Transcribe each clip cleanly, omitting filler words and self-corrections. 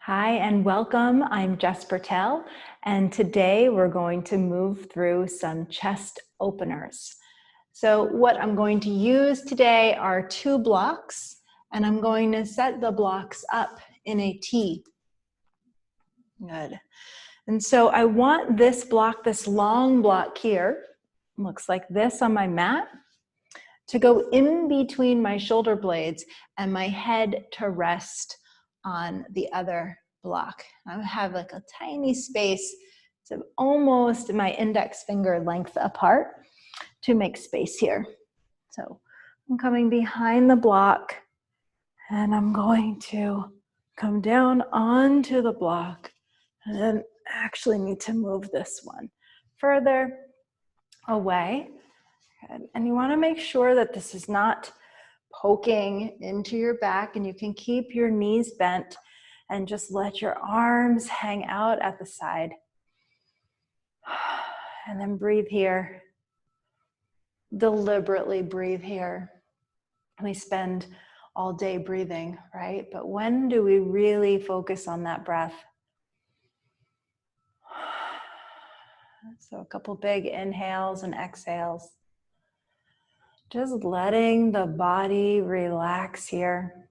Hi and welcome. I'm Jess Bertel, and today we're going to move through some chest openers. So what I'm going to use today are 2 blocks, and I'm going to set the blocks up in a T. Good. And so I want this block, this long block here, looks like this on my mat, to go in between my shoulder blades and my head to rest on the other block. I have like a tiny space, so almost my index finger length apart to make space here. So I'm coming behind the block and I'm going to come down onto the block and then actually need to move this one further away. And you want to make sure that this is not poking into your back, and you can keep your knees bent and just let your arms hang out at the side. And then breathe here. Deliberately breathe here. We spend all day breathing, right? But when do we really focus on that breath? So a couple big inhales and exhales. Just letting the body relax here.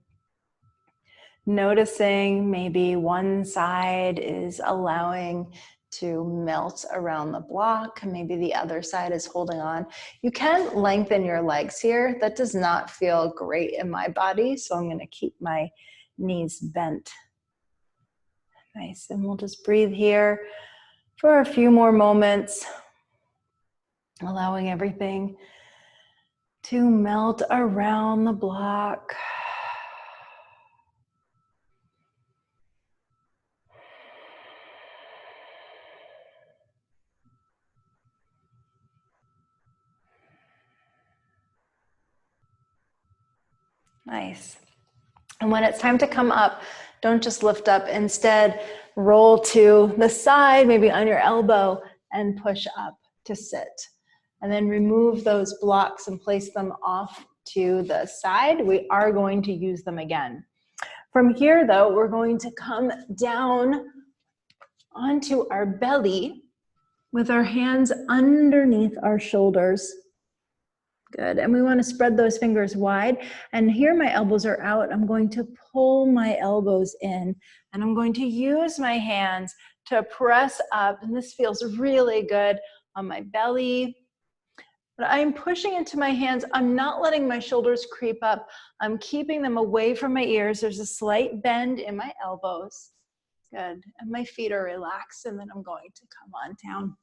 Noticing maybe one side is allowing to melt around the block, and maybe the other side is holding on. You can lengthen your legs here. That does not feel great in my body, so I'm going to keep my knees bent. Nice, and we'll just breathe here for a few more moments, allowing everything to melt around the block. Nice. And when it's time to come up, don't just lift up. Instead, roll to the side, maybe on your elbow, and push up to sit. And then remove those blocks and place them off to the side. We are going to use them again. From here, though, we're going to come down onto our belly with our hands underneath our shoulders. Good, and we want to spread those fingers wide. And here my elbows are out. I'm going to pull my elbows in, and I'm going to use my hands to press up. And this feels really good on my belly. But I'm pushing into my hands. I'm not letting my shoulders creep up. I'm keeping them away from my ears. There's a slight bend in my elbows. Good, and my feet are relaxed, and then I'm going to come on down.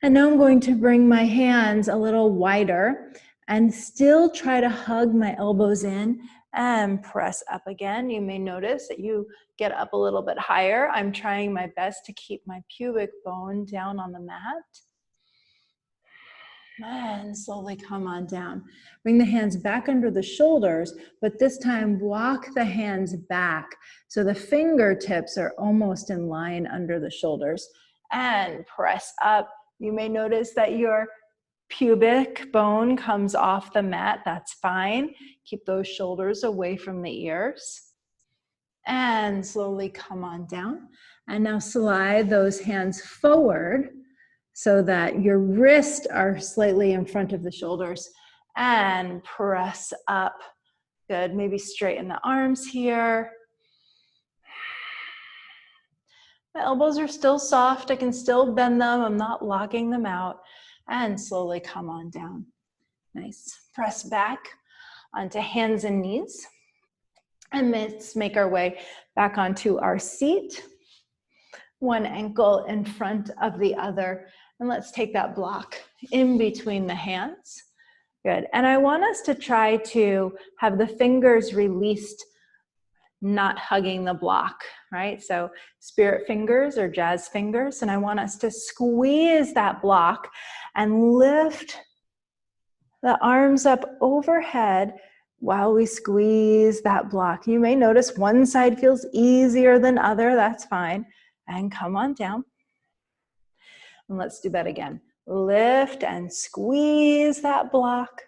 And now I'm going to bring my hands a little wider and still try to hug my elbows in and press up again. You may notice that you get up a little bit higher. I'm trying my best to keep my pubic bone down on the mat. And slowly come on down. Bring the hands back under the shoulders, but this time walk the hands back so the fingertips are almost in line under the shoulders. And press up. You may notice that your pubic bone comes off the mat. That's fine. Keep those shoulders away from the ears. And slowly come on down. And now slide those hands forward so that your wrists are slightly in front of the shoulders. And press up. Good. Maybe straighten the arms here. My elbows are still soft. I can still bend them. I'm not locking them out. And slowly come on down. Nice. Press back onto hands and knees. And let's make our way back onto our seat. One ankle in front of the other. And let's take that block in between the hands. Good. And I want us to try to have the fingers released, not hugging the block, right? So spirit fingers or jazz fingers. And I want us to squeeze that block and lift the arms up overhead while we squeeze that block. You may notice one side feels easier than other. That's fine. And come on down. And let's do that again. Lift and squeeze that block.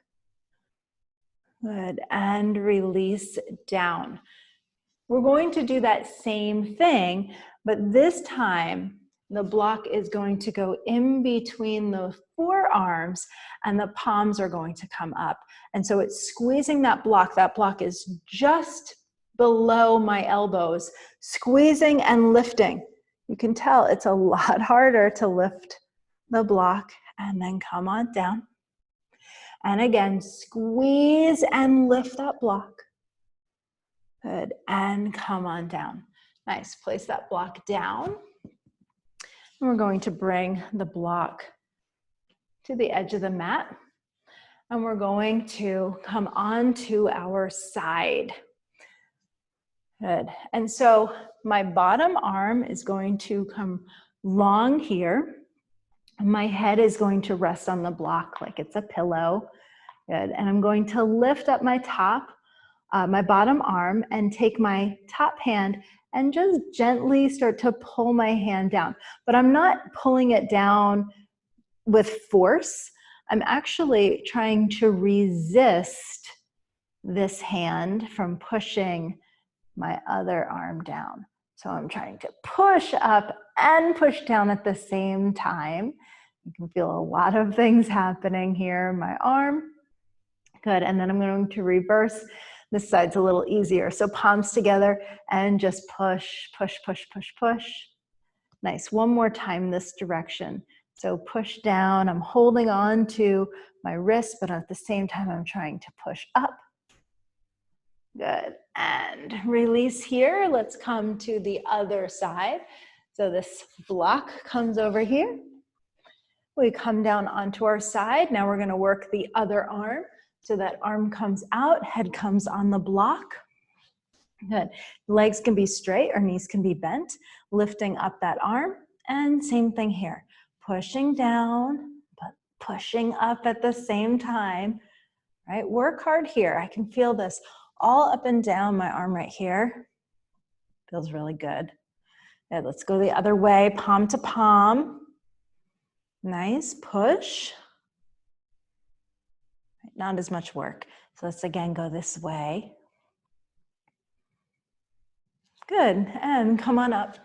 Good. And release down. We're going to do that same thing, but this time the block is going to go in between the forearms and the palms are going to come up. And so it's squeezing that block. That block is just below my elbows, squeezing and lifting. You can tell it's a lot harder to lift the block and then come on down. And again, squeeze and lift that block. Good, and come on down. Nice, place that block down. And we're going to bring the block to the edge of the mat. And we're going to come onto our side. Good, and so my bottom arm is going to come long here. My head is going to rest on the block like it's a pillow. Good, and I'm going to lift up my my bottom arm and take my top hand and just gently start to pull my hand down. But I'm not pulling it down with force. I'm actually trying to resist this hand from pushing my other arm down. So I'm trying to push up and push down at the same time. You can feel a lot of things happening here in my arm. Good, and then I'm going to reverse. This side's a little easier. So palms together and just push, push, push, push, push. Nice, one more time this direction. So push down, I'm holding on to my wrist, but at the same time I'm trying to push up. Good, and release here. Let's come to the other side. So this block comes over here. We come down onto our side. Now we're going to work the other arm. So that arm comes out, head comes on the block. Good. Legs can be straight or knees can be bent. Lifting up that arm. And same thing here. Pushing down, but pushing up at the same time. Right? Work hard here. I can feel this all up and down my arm right here. Feels really good. Good. Let's go the other way, palm to palm. Nice. Push. Not as much work. So let's again go this way. Good, and come on up.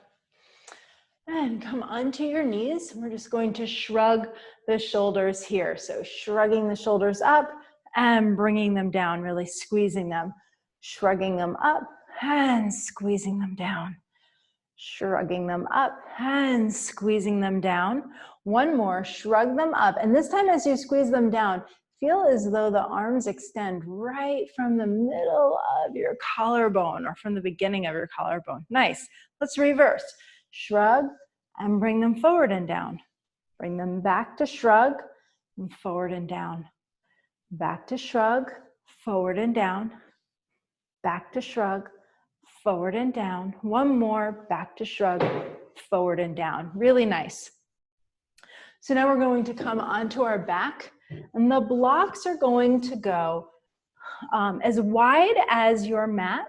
And come onto your knees. We're just going to shrug the shoulders here. So shrugging the shoulders up and bringing them down, really squeezing them. Shrugging them up and squeezing them down. Shrugging them up and squeezing them down. One more, shrug them up. And this time as you squeeze them down, feel as though the arms extend right from the middle of your collarbone or from the beginning of your collarbone. Nice. Let's reverse. Shrug and bring them forward and down. Bring them back to shrug and forward and down. Back to shrug, forward and down. Back to shrug, forward and down. One more, back to shrug, forward and down. Really nice. So now we're going to come onto our back. And the blocks are going to go as wide as your mat.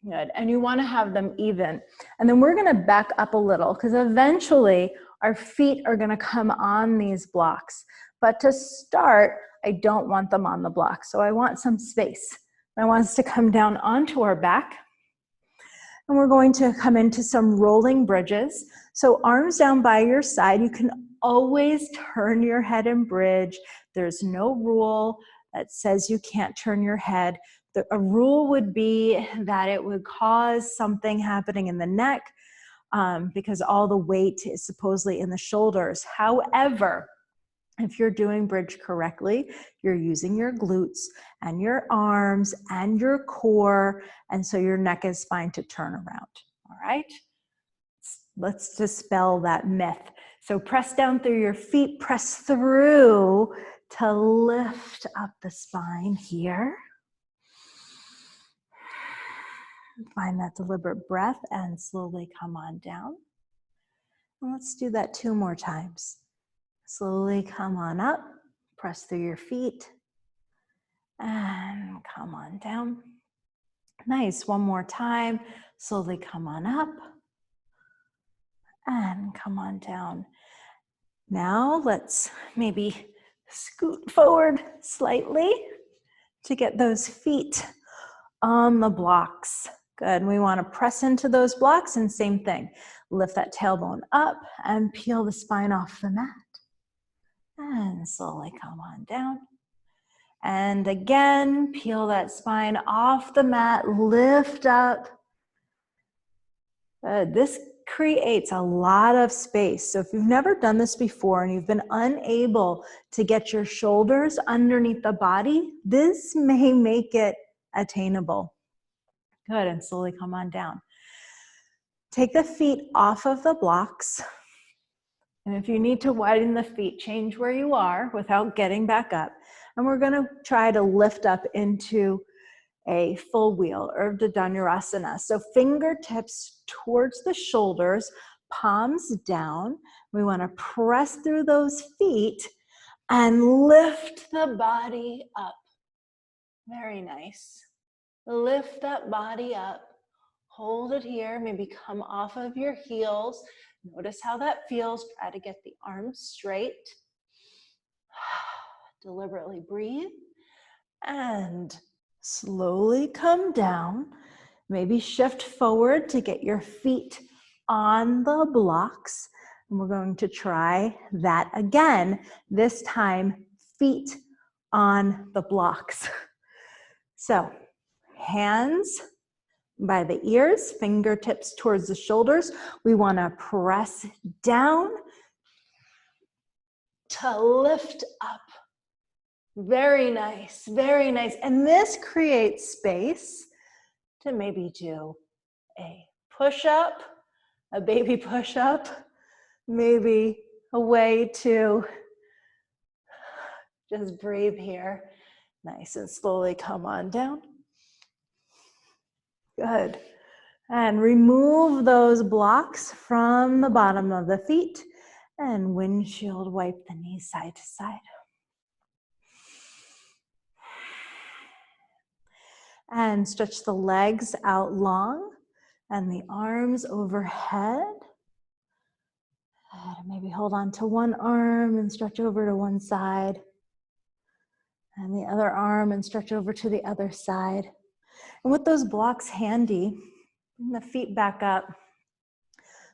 Good, and you want to have them even. And then we're going to back up a little because eventually our feet are going to come on these blocks. But to start, I don't want them on the block. So I want some space. I want us to come down onto our back. And we're going to come into some rolling bridges. So arms down by your side. You can always turn your head and bridge. There's no rule that says you can't turn your head. A rule would be that it would cause something happening in the neck because all the weight is supposedly in the shoulders. However, if you're doing bridge correctly, you're using your glutes and your arms and your core, and so your neck is fine to turn around, all right? Let's dispel that myth. So press down through your feet, press through to lift up the spine here. Find that deliberate breath and slowly come on down. And let's do that 2 more times. Slowly come on up, press through your feet, and come on down. Nice, 1 more time. Slowly come on up, and come on down. Now let's maybe scoot forward slightly to get those feet on the blocks. Good. We want to press into those blocks, and same thing. Lift that tailbone up and peel the spine off the mat. And slowly come on down. And again, peel that spine off the mat, lift up. This creates a lot of space. So if you've never done this before and you've been unable to get your shoulders underneath the body, this may make it attainable. Good, and slowly come on down. Take the feet off of the blocks. And if you need to widen the feet, change where you are without getting back up. And we're going to try to lift up into a full wheel, Urdhva Dhanurasana. So fingertips towards the shoulders, palms down. We want to press through those feet and lift the body up. Very nice. Lift that body up. Hold it here. Maybe come off of your heels. Notice how that feels. Try to get the arms straight. Deliberately breathe. And slowly come down. Maybe shift forward to get your feet on the blocks. And we're going to try that again. This time, feet on the blocks. So, hands by the ears, fingertips towards the shoulders. We want to press down to lift up. Very nice, very nice. And this creates space to maybe do a push-up, a baby push-up, maybe a way to just breathe here. Nice, and slowly come on down. Good. And remove those blocks from the bottom of the feet and windshield wipe the knees side to side. And stretch the legs out long and the arms overhead. And maybe hold on to one arm and stretch over to one side. And the other arm and stretch over to the other side. And with those blocks handy, bring the feet back up.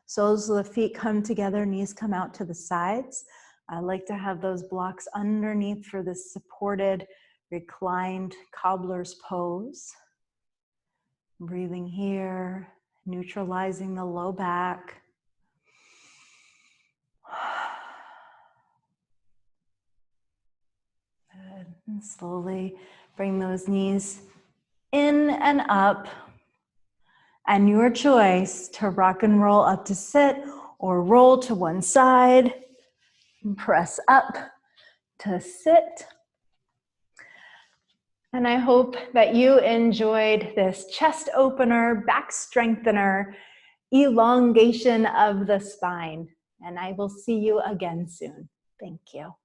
Soles of the feet come together, knees come out to the sides. I like to have those blocks underneath for this supported, reclined cobbler's pose. Breathing here, neutralizing the low back. Good. And slowly bring those knees in and up. And your choice to rock and roll up to sit or roll to one side. And press up to sit. And I hope that you enjoyed this chest opener, back strengthener, elongation of the spine. And I will see you again soon. Thank you.